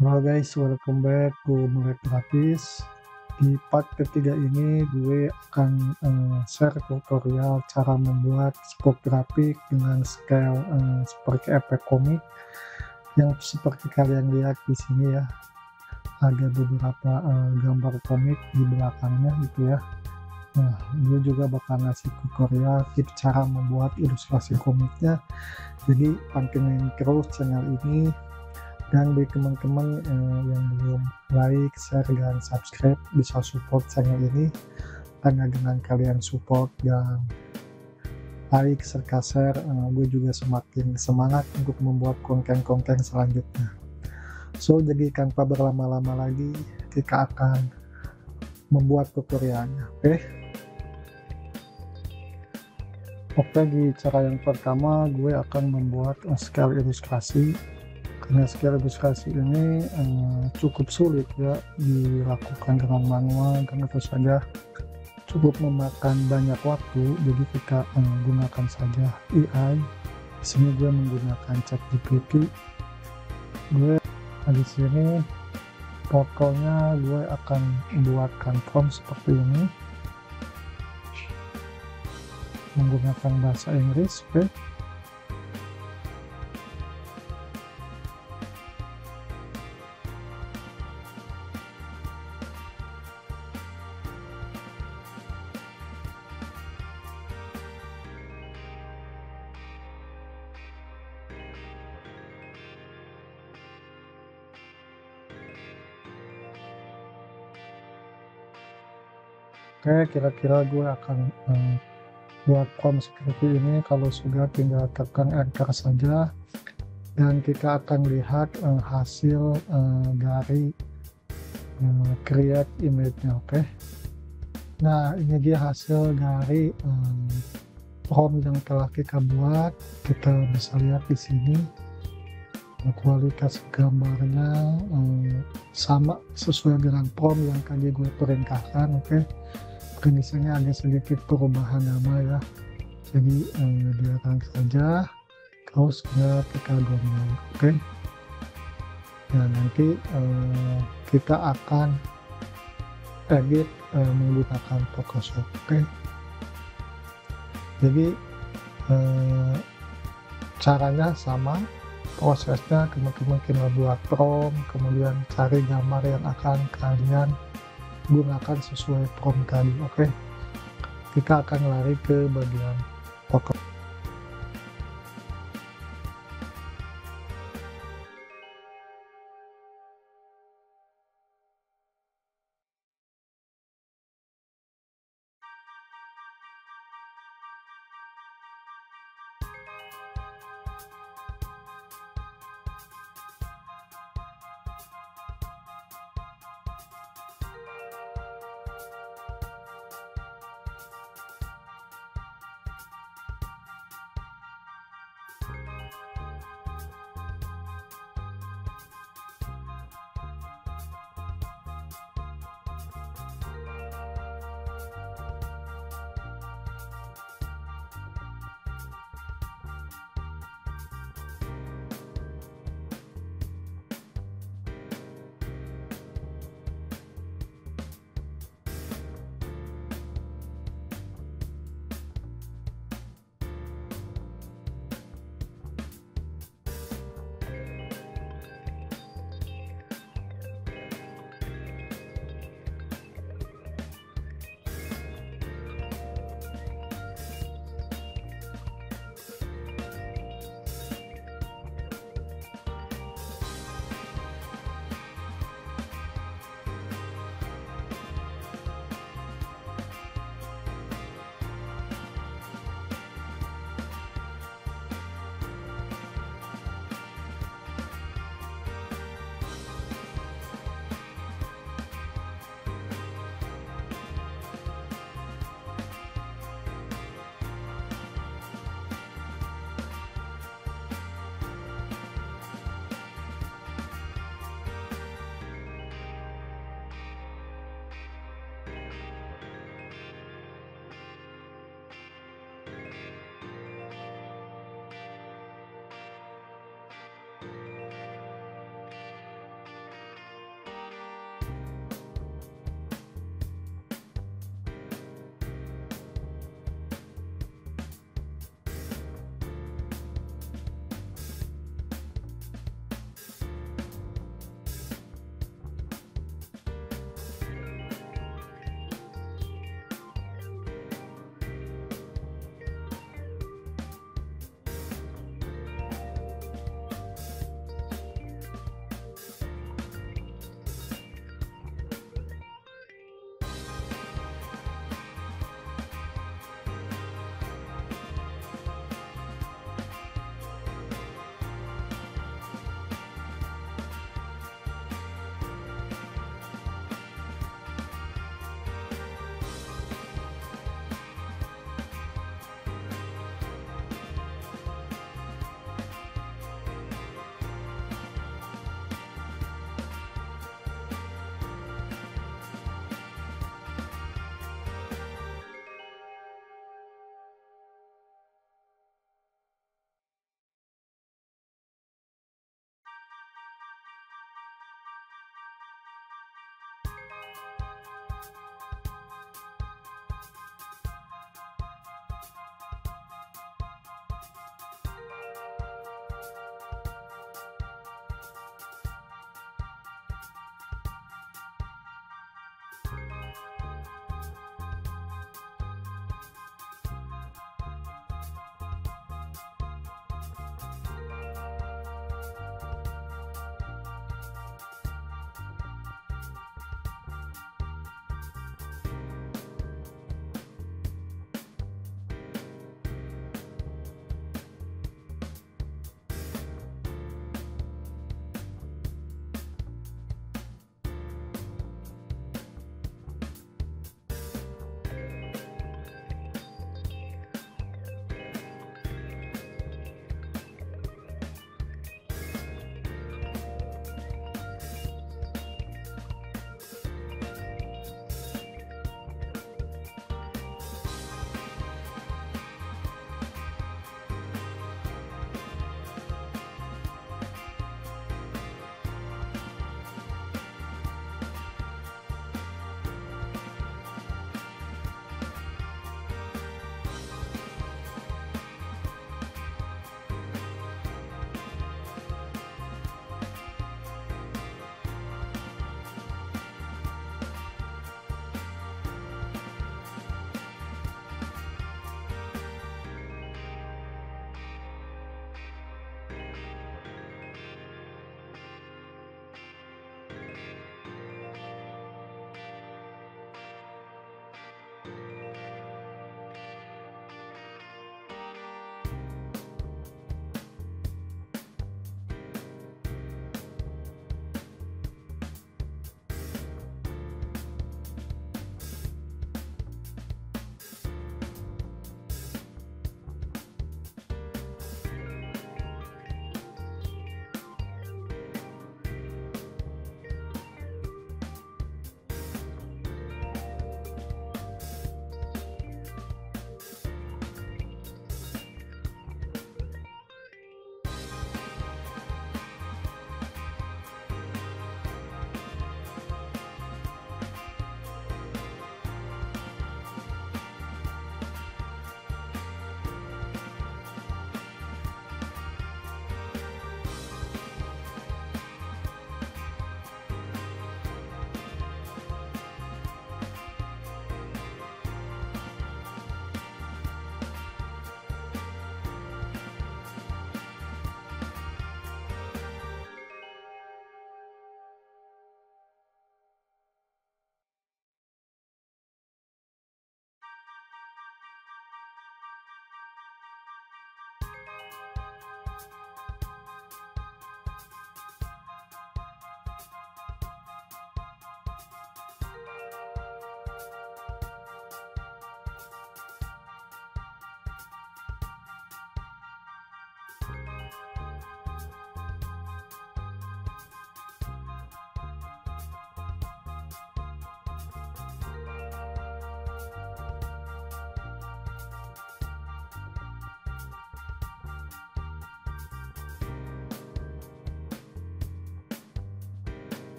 Halo guys, welcome back to Melek Grafis. Di part ketiga ini gue akan share tutorial cara membuat spot grafik dengan scale seperti efek komik yang seperti kalian lihat di sini ya. Ada beberapa gambar komik di belakangnya gitu ya. Nah, gue juga bakal ngasih tutorial tips cara membuat ilustrasi komiknya. Jadi pantengin terus channel ini. Dan bagi teman-teman yang belum like, share, dan subscribe bisa support channel ini, karena dengan kalian support dan like serta share, gue juga semakin semangat untuk membuat konten-konten selanjutnya. So, jadi tanpa berlama-lama lagi, kita akan membuat tutorialnya. Oke, di cara yang pertama gue akan membuat scale ilustrasi. Karena scale ilustrasi ini cukup sulit ya dilakukan dengan manual, dan tentu saja cukup memakan banyak waktu. Jadi kita gunakan saja AI. Di sini gue menggunakan ChatGPT. Gue di sini pokoknya gue akan buatkan prompt seperti ini menggunakan bahasa Inggris. Oke, kira-kira gue akan buat prompt seperti ini. Kalau sudah, tinggal tekan enter saja dan kita akan lihat hasil dari create image-nya. Oke, nah ini dia hasil dari prompt yang telah kita buat. Kita bisa lihat di sini kualitas gambarnya sama sesuai dengan prompt yang tadi gue perintahkan. Oke, di sini ada sedikit perubahan nama ya, jadi biarkan saja, terus kita download. Oke, nah nanti kita akan edit menggunakan Photoshop. Oke, jadi caranya sama, prosesnya teman-teman kita buat prompt, kemudian cari gambar yang akan kalian gunakan sesuai prompt tadi. Oke, kita akan lari ke bagian